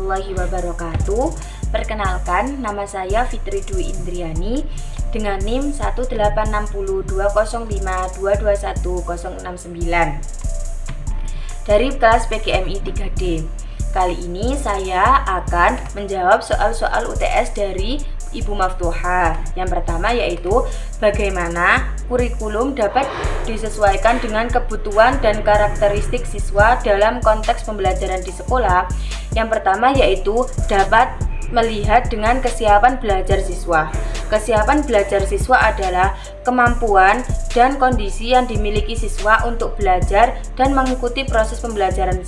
warahmatullahi wabarakatuh. Perkenalkan, nama saya Fitri Dwi Indriani dengan NIM 1860205221069 dari kelas PGMI 3D. Kali ini saya akan menjawab soal-soal UTS dari Ibu Maftuha. Yang pertama yaitu bagaimana kurikulum dapat disesuaikan dengan kebutuhan dan karakteristik siswa dalam konteks pembelajaran di sekolah. Yang pertama yaitu dapat melihat dengan kesiapan belajar siswa. Kesiapan belajar siswa adalah kemampuan dan kondisi yang dimiliki siswa untuk belajar dan mengikuti proses pembelajaran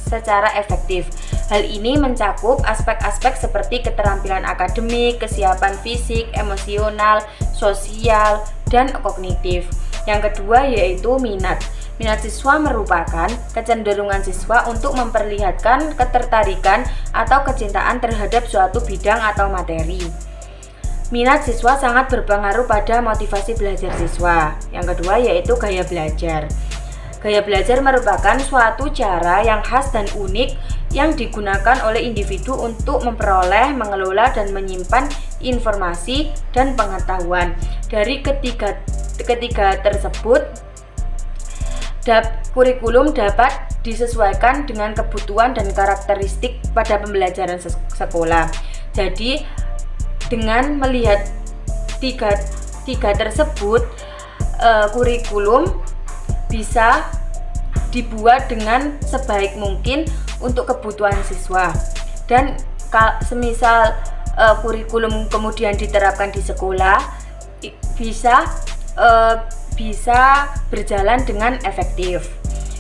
secara efektif. Hal ini mencakup aspek-aspek seperti keterampilan akademik, kesiapan fisik, emosional, sosial, dan kognitif. Yang kedua yaitu minat. Minat siswa merupakan kecenderungan siswa untuk memperlihatkan ketertarikan atau kecintaan terhadap suatu bidang atau materi. Minat siswa sangat berpengaruh pada motivasi belajar siswa. Yang kedua yaitu gaya belajar. Gaya belajar merupakan suatu cara yang khas dan unik yang digunakan oleh individu untuk memperoleh, mengelola, dan menyimpan informasi dan pengetahuan. Dari ketiga tersebut, kurikulum dapat disesuaikan dengan kebutuhan dan karakteristik pada pembelajaran sekolah. Jadi, dengan melihat tiga tersebut, kurikulum bisa dibuat dengan sebaik mungkin untuk kebutuhan siswa. Dan semisal kurikulum kemudian diterapkan di sekolah, bisa berjalan dengan efektif.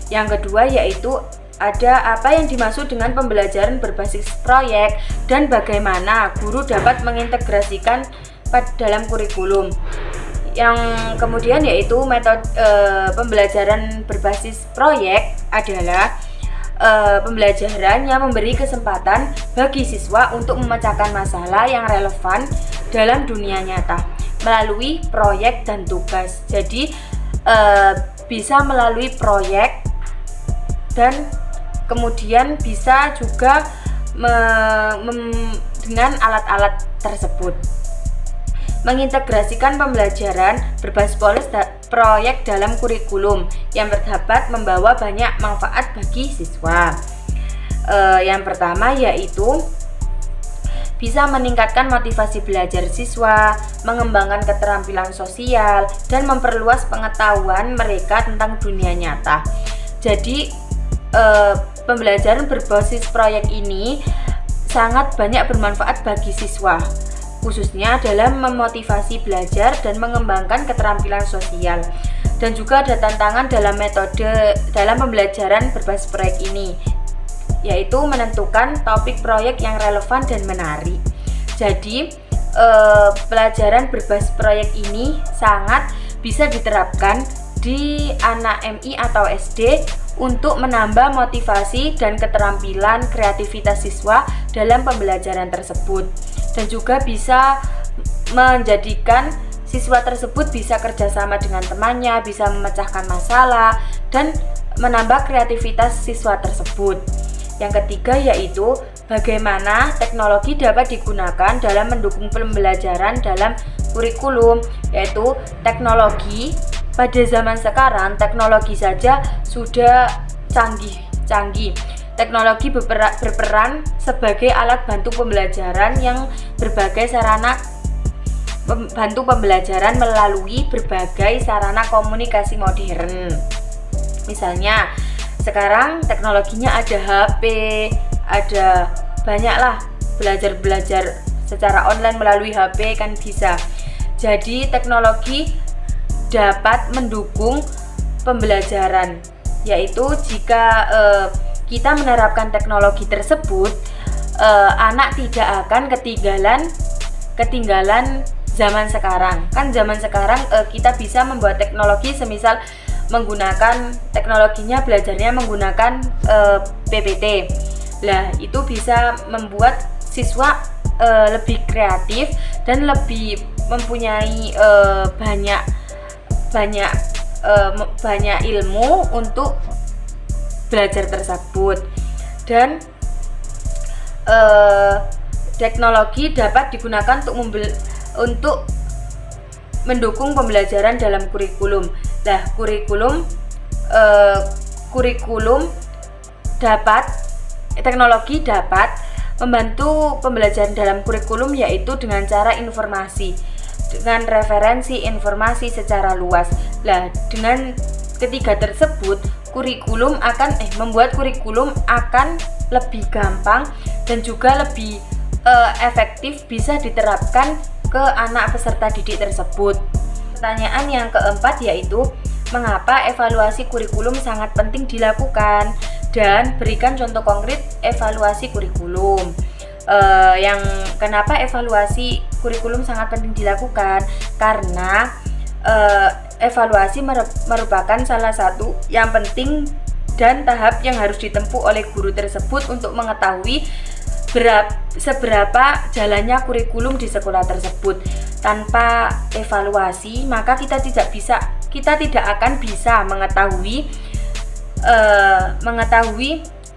Yang kedua yaitu ada apa yang dimaksud dengan pembelajaran berbasis proyek dan bagaimana guru dapat mengintegrasikan dalam kurikulum. Yang kemudian yaitu metode pembelajaran berbasis proyek adalah pembelajaran yang memberi kesempatan bagi siswa untuk memecahkan masalah yang relevan dalam dunia nyata melalui proyek dan tugas. Jadi bisa melalui proyek dan kemudian bisa juga dengan alat-alat tersebut. Mengintegrasikan pembelajaran berbasis proyek dalam kurikulum yang dapat membawa banyak manfaat bagi siswa. Yang pertama yaitu bisa meningkatkan motivasi belajar siswa, mengembangkan keterampilan sosial, dan memperluas pengetahuan mereka tentang dunia nyata. Jadi, pembelajaran berbasis proyek ini sangat banyak bermanfaat bagi siswa, khususnya dalam memotivasi belajar dan mengembangkan keterampilan sosial. Dan juga ada tantangan dalam pembelajaran berbasis proyek ini, yaitu menentukan topik proyek yang relevan dan menarik. Jadi, pelajaran berbasis proyek ini sangat bisa diterapkan di anak MI atau SD untuk menambah motivasi dan keterampilan kreativitas siswa dalam pembelajaran tersebut, dan juga bisa menjadikan siswa tersebut bisa kerjasama dengan temannya, bisa memecahkan masalah, dan menambah kreativitas siswa tersebut. Yang ketiga yaitu bagaimana teknologi dapat digunakan dalam mendukung pembelajaran dalam kurikulum, yaitu teknologi. Pada zaman sekarang, teknologi saja sudah canggih. Teknologi berperan sebagai alat bantu pembelajaran yang berbagai sarana bantu pembelajaran melalui berbagai sarana komunikasi modern. Misalnya, sekarang teknologinya ada HP, ada banyaklah belajar secara online melalui HP kan bisa. Jadi teknologi dapat mendukung pembelajaran, yaitu jika kita menerapkan teknologi tersebut, anak tidak akan ketinggalan zaman sekarang. Kan zaman sekarang kita bisa membuat teknologi, semisal menggunakan teknologinya, belajarnya menggunakan PPT. Lah, itu bisa membuat siswa lebih kreatif dan lebih mempunyai banyak ilmu untuk belajar tersebut. Dan teknologi dapat digunakan untuk mendukung pembelajaran dalam kurikulum. Nah, teknologi dapat membantu pembelajaran dalam kurikulum, yaitu dengan cara informasi, dengan referensi informasi secara luas. Nah, dengan ketiga tersebut, membuat kurikulum akan lebih gampang dan juga lebih efektif bisa diterapkan ke anak peserta didik tersebut. Pertanyaan yang keempat yaitu, mengapa evaluasi kurikulum sangat penting dilakukan, dan berikan contoh konkret evaluasi kurikulum. Kenapa evaluasi kurikulum sangat penting dilakukan? Karena evaluasi merupakan salah satu yang penting dan tahap yang harus ditempuh oleh guru tersebut untuk mengetahui seberapa jalannya kurikulum di sekolah tersebut. Tanpa evaluasi, maka kita tidak akan bisa mengetahui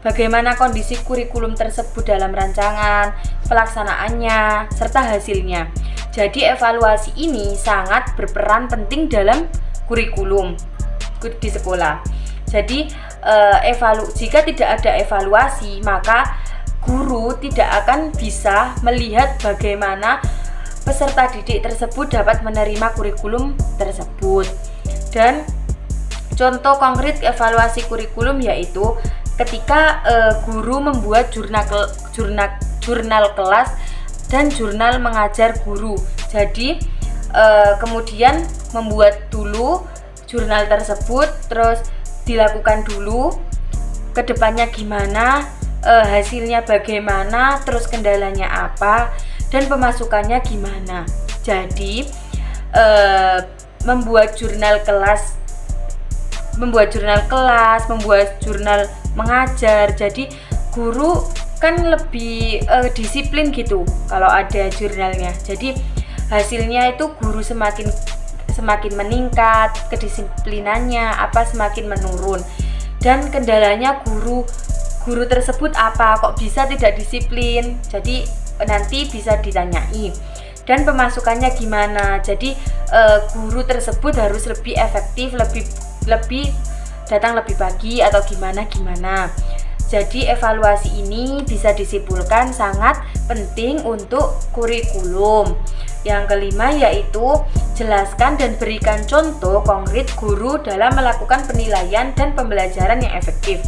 bagaimana kondisi kurikulum tersebut dalam rancangan, pelaksanaannya, serta hasilnya. Jadi evaluasi ini sangat berperan penting dalam kurikulum di sekolah. Jadi jika tidak ada evaluasi, maka guru tidak akan bisa melihat bagaimana peserta didik tersebut dapat menerima kurikulum tersebut. Dan contoh konkret evaluasi kurikulum yaitu ketika guru membuat jurnal kelas dan jurnal mengajar guru. Jadi kemudian membuat dulu jurnal tersebut, terus dilakukan dulu kedepannya gimana, hasilnya bagaimana, terus kendalanya apa, dan pemasukannya gimana. Jadi membuat jurnal kelas, membuat jurnal mengajar. Jadi guru kan lebih disiplin gitu kalau ada jurnalnya. Jadi hasilnya itu guru semakin meningkat, kedisiplinannya semakin menurun, dan kendalanya guru tersebut apa, kok bisa tidak disiplin. Jadi nanti bisa ditanyai. Dan pemasukannya gimana. Jadi guru tersebut harus lebih efektif, lebih datang lebih pagi atau gimana. Jadi evaluasi ini bisa disimpulkan sangat penting untuk kurikulum. Yang kelima yaitu, jelaskan dan berikan contoh konkret guru dalam melakukan penilaian dan pembelajaran yang efektif.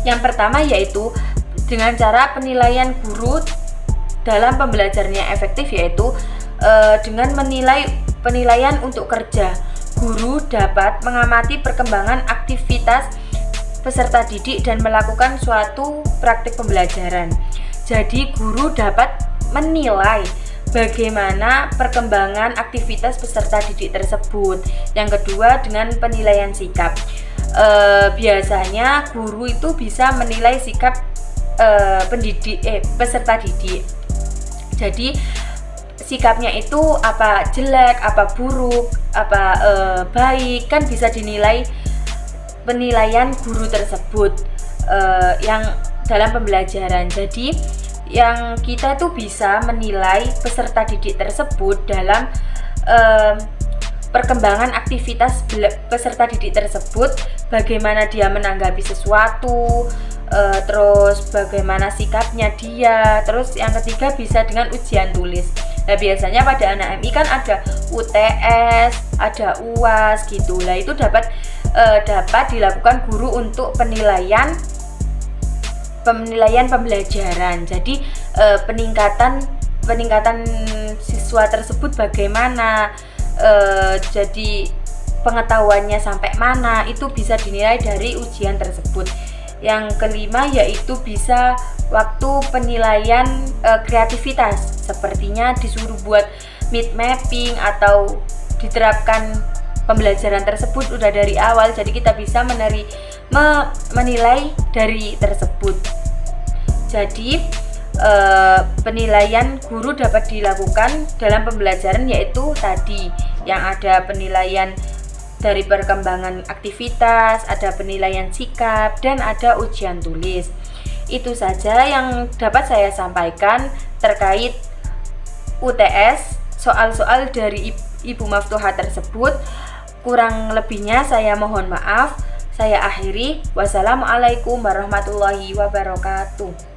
Yang pertama yaitu dengan cara penilaian guru dalam pembelajaran yang efektif, yaitu dengan penilaian untuk kerja. Guru dapat mengamati perkembangan aktivitas peserta didik dan melakukan suatu praktik pembelajaran. Jadi guru dapat menilai bagaimana perkembangan aktivitas peserta didik tersebut. Yang kedua, dengan penilaian sikap. Biasanya guru itu bisa menilai sikap peserta didik. Jadi sikapnya itu apa jelek, apa buruk, apa baik, kan bisa dinilai penilaian guru tersebut yang dalam pembelajaran. Jadi yang kita tuh bisa menilai peserta didik tersebut dalam perkembangan aktivitas peserta didik tersebut, bagaimana dia menanggapi sesuatu, terus bagaimana sikapnya dia. Terus yang ketiga bisa dengan ujian tulis. Nah, biasanya pada anak MI kan ada UTS, ada UAS gitu. Nah, itu dapat dilakukan guru untuk penilaian pembelajaran. Jadi peningkatan siswa tersebut bagaimana, jadi pengetahuannya sampai mana, itu bisa dinilai dari ujian tersebut. Yang kelima yaitu bisa waktu penilaian kreativitas, sepertinya disuruh buat mind mapping atau diterapkan pembelajaran tersebut udah dari awal, jadi kita bisa menilai dari tersebut. Jadi penilaian guru dapat dilakukan dalam pembelajaran, yaitu tadi yang ada penilaian dari perkembangan aktivitas, ada penilaian sikap, dan ada ujian tulis. Itu saja yang dapat saya sampaikan terkait UTS, soal-soal dari Ibu Maftuhah tersebut. Kurang lebihnya saya mohon maaf. Saya akhiri. Wassalamualaikum warahmatullahi wabarakatuh.